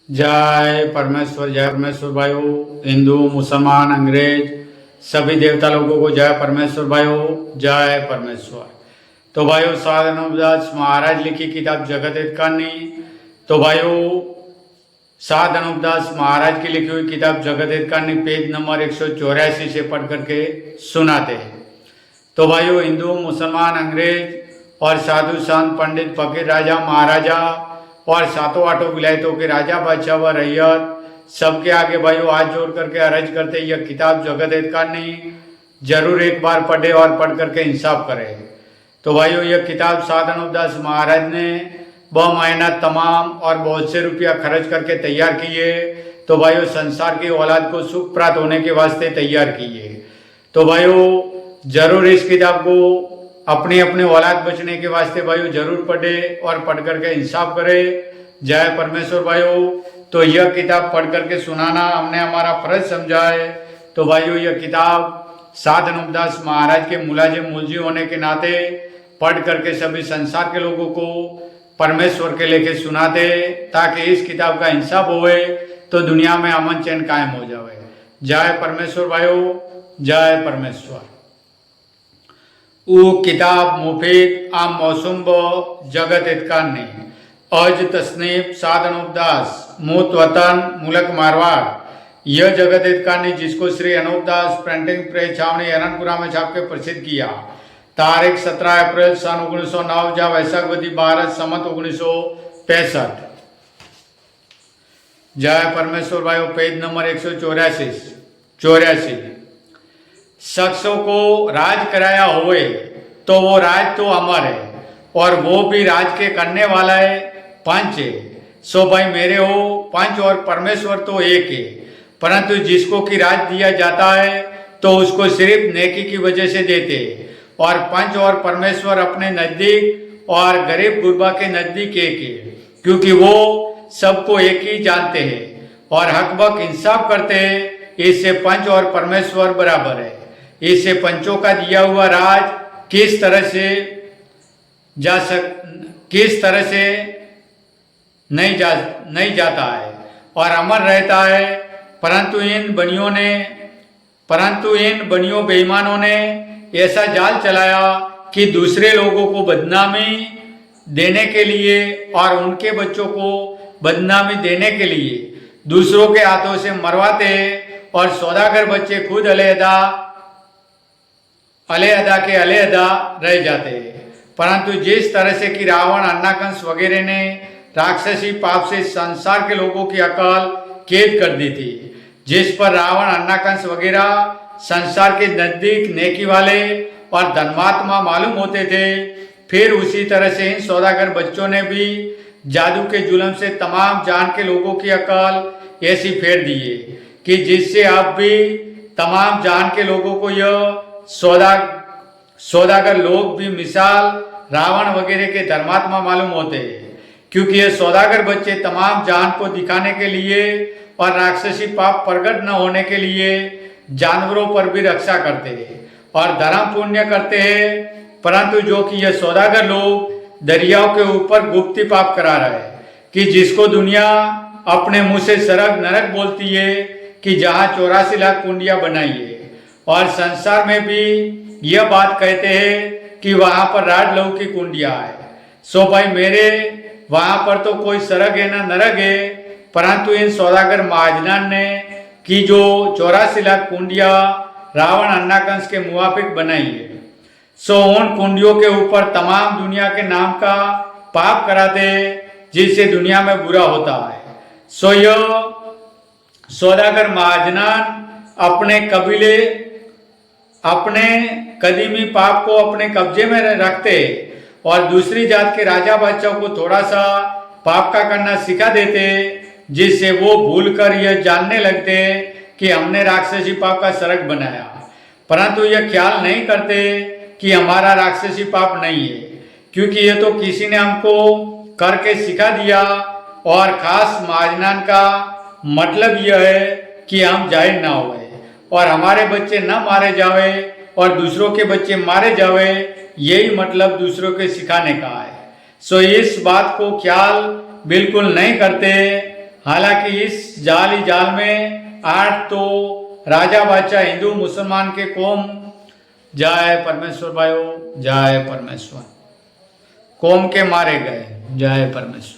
जय परमेश्वर भाइयों। हिंदू मुसलमान अंग्रेज सभी देवता लोगों को जय परमेश्वर भाइयों, जय परमेश्वर। तो भाइयों, साधनोपदास महाराज लिखी किताब जगत हित करनी। तो भाइयों, साधनोपदास महाराज की लिखी हुई किताब जगत हित करनी पेज नंबर 184 से पढ़ करके सुनाते हैं। तो भाइयों, हिंदू मुसलमान अंग्रेज और साधु संत पंडित फकीर राजा महाराजा और सातों आठों विलायतों के राजा बादशाह व रैयत सबके आगे भाइयों हाथ जोड़ करके अर्ज करते यह किताब जगत हित करनी जरूर एक बार पढ़े और पढ़ करके इंसाफ करे। तो भाइयों, यह किताब साधनोपदास महाराज ने मेहनत तमाम और बहुत से रुपया खर्च करके तैयार किए। तो भाइयों, संसार की औलाद को सुख प्राप्त होने के वास्ते तैयार किए। तो भाइयों, जरूर इस किताब को अपने अपने औलाद बचने के वास्ते भाइयों जरूर पढ़े और पढ़ करके इंसाफ करे। जय परमेश्वर भाइयों। तो यह किताब पढ़ करके सुनाना हमने हमारा फर्ज समझा है। तो भाइयों, यह किताब साधनोपदास महाराज के मुलाजिम मुलजी होने के नाते पढ़ करके सभी संसार के लोगों को परमेश्वर के लेके सुनाते, ताकि इस किताब का इंसाफ होए तो दुनिया में अमन चैन कायम हो जाए। जय परमेश्वर भाइयों, जय परमेश्वर। वो किताब मुफीद आम मौसुम जगत हित करनी अज तस्नीफ साधनोपदास मूत वतन मुलक मारवाड़। यह जगत हित करनी जिसको श्री अनूपदास प्रिंटिंग प्रेस छावनी अनंतपुरा में छाप के प्रसिद्ध किया। तारीख 17 अप्रैल सन 1909 जब वैशाख वधी 12 सम्मत 1965। जय परमेश्वर भाइयों। Page number 184। शख्सों को राज कराया हुए तो वो राज तो अमर है, और वो भी राज के करने वाला है, पंच है। सो भाई मेरे हो, पंच और परमेश्वर तो एक है, परंतु जिसको कि राज दिया जाता है तो उसको सिर्फ नेकी की वजह से देते, और पंच और परमेश्वर अपने नजदीक और गरीब गुरबा के नजदीक एक है, क्योंकि वो सबको एक ही जानते हैं और हक बक इंसाफ करते हैं। इससे पंच और परमेश्वर बराबर है। इससे पंचों का दिया हुआ राज किस तरह से नहीं जाता है और अमर रहता है। परंतु इन बनियों बेईमानों ने ऐसा जाल चलाया कि दूसरे लोगों को बदनामी देने के लिए और उनके बच्चों को बदनामी देने के लिए दूसरों के हाथों से मरवाते, और सौदागर बच्चे खुद अलहदा रह जाते। परंतु जिस तरह से कि रावण अन्नाकंस वगैरह ने राक्षसी पाप से संसार के लोगों की अकल कैद कर दी थी, जिस पर रावण अन्नाकंस वगैरह संसार के नजदीक नेकी वाले और धर्मात्मा मालूम होते थे, फिर उसी तरह से इन सौदागर बच्चों ने भी जादू के जुल्म से तमाम जान के लोगों की अकल ऐसी फेर दी है कि जिससे अब भी तमाम जान के लोगों को यह सौदागर लोग भी मिसाल रावण वगैरह के धर्मात्मा मालूम होते हैं, क्योंकि ये सौदागर बच्चे तमाम जान को दिखाने के लिए और राक्षसी पाप प्रकट न होने के लिए जानवरों पर भी रक्षा करते हैं और धर्म पुण्य करते हैं। परंतु जो कि यह सौदागर लोग दरियाओं के ऊपर गुप्ती पाप करा रहे हैं, कि जिसको दुनिया अपने मुंह से सरग नरक बोलती है, कि जहाँ 84 लाख कुंडियां बनाई है, और संसार में भी यह बात कहते हैं कि वहां पर राजलहू की कुंडियां है। सो भाई मेरे, वहां पर तो कोई सरग है ना नरक है, परंतु इन सौदागर महाजनान ने कि जो 84 लाख कुंडियां रावण अन्नाकंस के मुवाफिक बनाई है, सो उन कुंडियों के ऊपर तमाम दुनिया के नाम का पाप कराते, जिससे दुनिया में बुरा होता है। सो यह सौदागर महाजनान अपने कदीमी पाप को अपने कब्जे में रखते और दूसरी जात के राजा बादशाह को थोड़ा सा पाप का करना सिखा देते, जिससे वो भूलकर यह जानने लगते कि हमने राक्षसी पाप का सरग बनाया, परंतु यह ख्याल नहीं करते कि हमारा राक्षसी पाप नहीं है, क्योंकि यह तो किसी ने हमको करके सिखा दिया। और खास महाजनान का मतलब यह है कि हम जाहिर ना होए और हमारे बच्चे न मारे जावे और दूसरों के बच्चे मारे जावे, यही मतलब दूसरों के सिखाने का है। सो इस बात को ख्याल बिल्कुल नहीं करते। हालांकि इस जाली जाल में 8 तो राजा बादशाह हिंदू मुसलमान के कौम, जय परमेश्वर भाइयों, जय परमेश्वर, कौम के मारे गए। जय परमेश्वर।